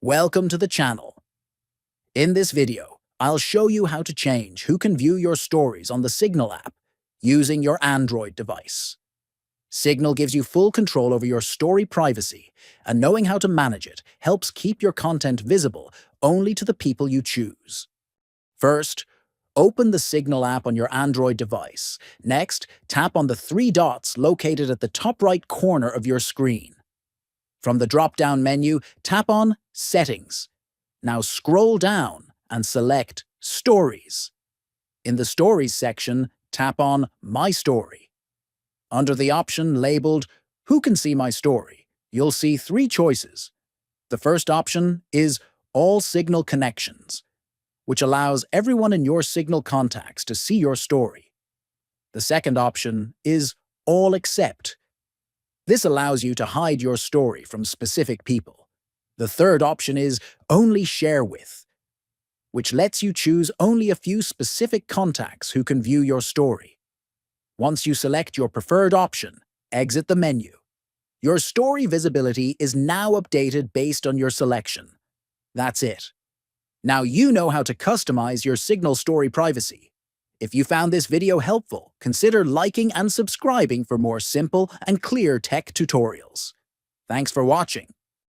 Welcome to the channel. In this video, I'll show you how to change who can view your stories on the Signal app using your Android device. Signal gives you full control over your story privacy, and knowing how to manage it helps keep your content visible only to the people you choose. First, open the Signal app on your Android device. Next, tap on the three dots located at the top right corner of your screen. From the drop-down menu, tap on Settings. Now scroll down and select Stories. In the Stories section, tap on My Story. Under the option labeled Who Can See My Story, you'll see three choices. The first option is All Signal Connections, which allows everyone in your Signal contacts to see your story. The second option is All Except. This allows you to hide your story from specific people. The third option is Only Share With, which lets you choose only a few specific contacts who can view your story. Once you select your preferred option, exit the menu. Your story visibility is now updated based on your selection. That's it. Now you know how to customize your Signal story privacy. If you found this video helpful, consider liking and subscribing for more simple and clear tech tutorials. Thanks for watching.